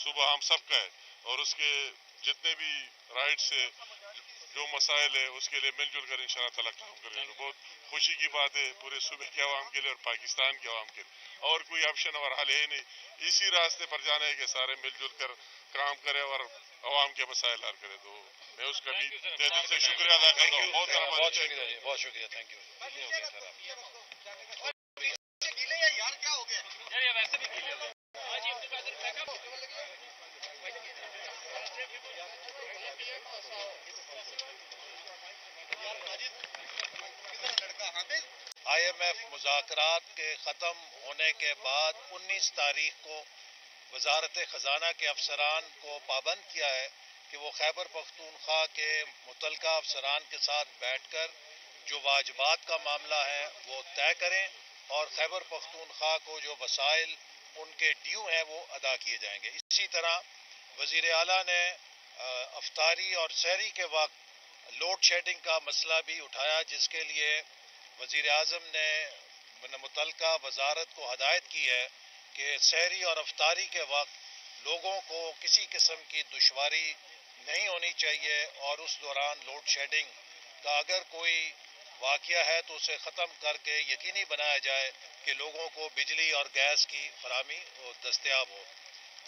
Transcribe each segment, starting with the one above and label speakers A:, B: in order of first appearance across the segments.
A: صوبہ ہم سب کا ہے، اور اس کے جتنے بھی رائٹ سے جو مسائل ہے اس کے لیے مل جل کر انشاءاللہ تعالیٰ کام کریں گے. بہت خوشی کی بات ہے پورے صوبے کے عوام کے لیے اور پاکستان کے عوام کے لیے. اور کوئی آپشن اور حل ہے نہیں، اسی راستے پر جانا ہے کہ سارے مل جل کر کام کریں اور عوام کے مسائل حل کریں. تو میں اس کا بھی تہ دل سے شکریہ ادا کرتا ہوں.
B: بہت شکریہ، بہت شکریہ، تھینک یو. IMF مذاکرات کے ختم ہونے کے بعد 19 تاریخ کو وزارت خزانہ کے افسران کو پابند کیا ہے کہ وہ خیبر پختونخوا کے متعلقہ افسران کے ساتھ بیٹھ کر جو واجبات کا معاملہ ہے وہ طے کریں اور خیبر پختونخوا کو جو وسائل ان کے ڈیو ہیں وہ ادا کیے جائیں گے. اسی طرح وزیر اعلیٰ نے افطاری اور سحری کے وقت لوڈ شیڈنگ کا مسئلہ بھی اٹھایا، جس کے لیے وزیر اعظم نے متعلقہ وزارت کو ہدایت کی ہے کہ سحری اور افطاری کے وقت لوگوں کو کسی قسم کی دشواری نہیں ہونی چاہیے، اور اس دوران لوڈ شیڈنگ کا اگر کوئی واقعہ ہے تو اسے ختم کر کے یقینی بنایا جائے کہ لوگوں کو بجلی اور گیس کی فراہمی دستیاب ہو.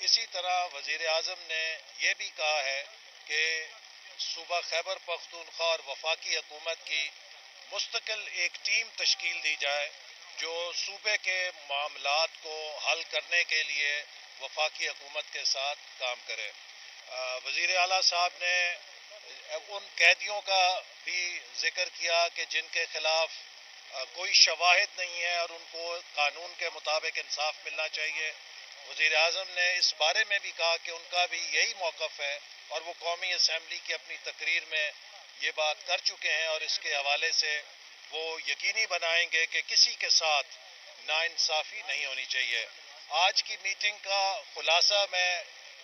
B: اسی طرح وزیر اعظم نے یہ بھی کہا ہے کہ صوبہ خیبر پختونخوا اور وفاقی حکومت کی مستقل ایک ٹیم تشکیل دی جائے جو صوبے کے معاملات کو حل کرنے کے لیے وفاقی حکومت کے ساتھ کام کرے. وزیر اعلیٰ صاحب نے ان قیدیوں کا بھی ذکر کیا کہ جن کے خلاف کوئی شواہد نہیں ہے اور ان کو قانون کے مطابق انصاف ملنا چاہیے. وزیر اعظم نے اس بارے میں بھی کہا کہ ان کا بھی یہی موقف ہے اور وہ قومی اسمبلی کی اپنی تقریر میں یہ بات کر چکے ہیں، اور اس کے حوالے سے وہ یقینی بنائیں گے کہ کسی کے ساتھ ناانصافی نہیں ہونی چاہیے. آج کی میٹنگ کا خلاصہ میں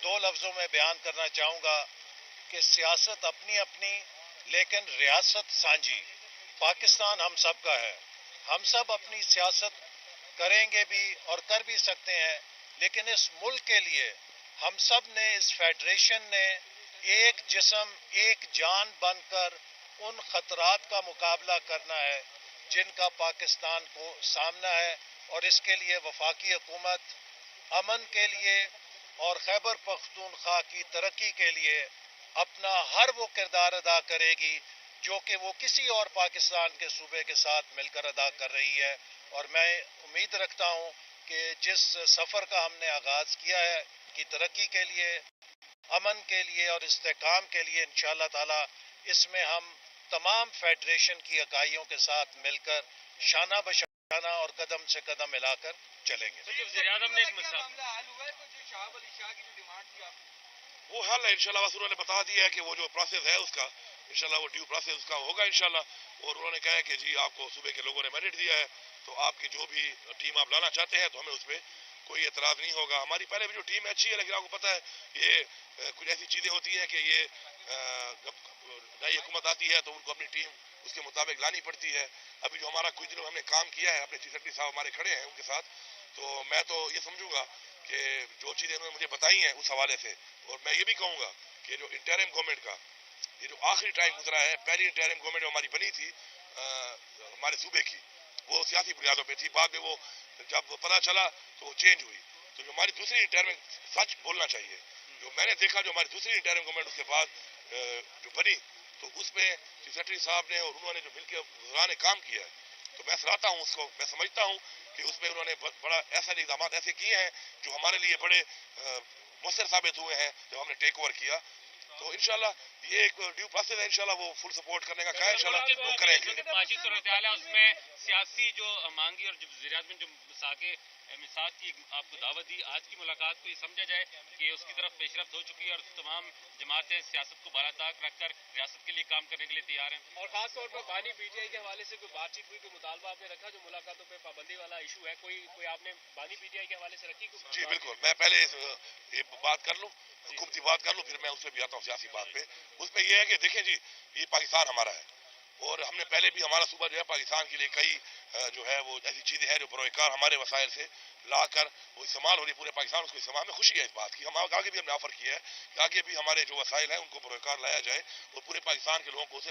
B: 2 لفظوں میں بیان کرنا چاہوں گا کہ سیاست اپنی اپنی لیکن ریاست سانجھی. پاکستان ہم سب کا ہے، ہم سب اپنی سیاست کریں گے بھی اور کر بھی سکتے ہیں، لیکن اس ملک کے لیے ہم سب نے، اس فیڈریشن نے ایک جسم ایک جان بن کر ان خطرات کا مقابلہ کرنا ہے جن کا پاکستان کو سامنا ہے، اور اس کے لیے وفاقی حکومت امن کے لیے اور خیبر پختونخوا کی ترقی کے لیے اپنا ہر وہ کردار ادا کرے گی جو کہ وہ کسی اور پاکستان کے صوبے کے ساتھ مل کر ادا کر رہی ہے. اور میں امید رکھتا ہوں کہ جس سفر کا ہم نے آغاز کیا ہے کی ترقی کے لیے، امن کے لیے اور استحکام کے لیے، انشاءاللہ تعالی اس میں ہم تمام فیڈریشن کی اکائیوں کے ساتھ مل کر شانہ بشانہ اور قدم سے قدم ملا کر چلیں گے.
A: وہ حل ہے انشاءاللہ، بس انہوں نے بتا دیا ہے کہ وہ جو پروسیس ہے اس کا انشاءاللہ وہ ڈیو پروسیس اس کا ہوگا انشاءاللہ. اور انہوں نے کہا ہے کہ جی آپ کو صوبے کے لوگوں نے مینڈیٹ دیا ہے تو آپ کی جو بھی ٹیم آپ لانا چاہتے ہیں تو ہمیں اس پہ کوئی اعتراض نہیں ہوگا. ہماری پہلے بھی جو ٹیم ہے اچھی ہے، لیکن آپ کو پتہ ہے یہ کچھ ایسی چیزیں ہوتی ہیں کہ یہ نئی حکومت آتی ہے تو ان کو اپنی ٹیم اس کے مطابق لانی پڑتی ہے. ابھی جو ہمارا کچھ دنوں ہم نے کام کیا ہے، اپنے چیف سیکرٹری صاحب ہمارے کھڑے ہیں ان کے ساتھ، تو میں تو یہ سمجھوں گا کہ جو چیزیں انہوں نے مجھے بتائی ہیں اس حوالے سے، اور میں یہ بھی کہوں گا کہ جو انٹرم گورنمنٹ کا یہ جو آخری ٹائم گزرا ہے، پہلی انٹرم گورنمنٹ جو ہماری بنی تھی ہمارے صوبے کی، وہ سیاسی بنیادوں پہ تھی. بعد میں وہ جب پتہ چلا تو وہ چینج ہوئی. تو جو ہماری دوسری انٹرم، سچ بولنا چاہیے، جو میں نے دیکھا جو ہماری دوسری انٹرم گورنمنٹ اس کے بعد جو بنی تو اس میں چیف سیکرٹری صاحب نے اور انہوں نے جو مل کے وزراء نے کام کیا ہے تو میں سراہتا ہوں اس کو. میں سمجھتا ہوں کہ اس میں انہوں نے بڑا ایسا اقدامات ایسے کیے ہیں جو ہمارے لیے بڑے مؤثر ثابت ہوئے ہیں جب ہم نے ٹیک اوور کیا. تو انشاءاللہ یہ ایک ڈیو پروسیس ہے، انشاءاللہ وہ فل سپورٹ کرنے کا کہا ہے، انشاءاللہ وہ کریں گے.
C: معاشی صورتحال ہے اس میں سیاسی جو مانگی اور وزیر اعظم جو مساق کی آپ کو دعوت دی، آج کی ملاقات کو یہ سمجھا جائے کہ اس کی طرف پیشرفت ہو چکی ہے اور تمام جماعتیں سیاست کو بالا طاق رکھ کر ریاست کے لیے کام کرنے کے لیے تیار ہیں.
D: اور خاص طور پر بانی پی ٹی آئی کے حوالے سے کوئی بات چیت ہوئی، کوئی مطالبہ آپ نے رکھا جو ملاقاتوں پہ پابندی والا ایشو ہے، کوئی آپ نے بانی پی ٹی آئی کے حوالے سے رکھی؟
A: جی بالکل، میں پہلے یہ بات کر لوں، حکومتی بات کر لوں، پھر میں اس پہ بھی آتا ہوں سیاسی بات پہ. اس میں یہ ہے کہ دیکھیں جی، یہ پاکستان ہمارا ہے اور ہم نے پہلے بھی ہمارا صوبہ جو ہے پاکستان کے لیے کئی جو ہے وہ ایسی چیزیں ہیں جو بروئے کار ہمارے وسائل سے لا کر وہ استعمال ہو رہی ہے پورے پاکستان. اس کو استعمال میں خوشی ہے اس بات کی. ہم آگے بھی ہم نے آفر کیا ہے کہ آگے بھی ہمارے جو وسائل ہیں ان کو بروئے کار لایا جائے اور پورے پاکستان کے لوگوں کو اسے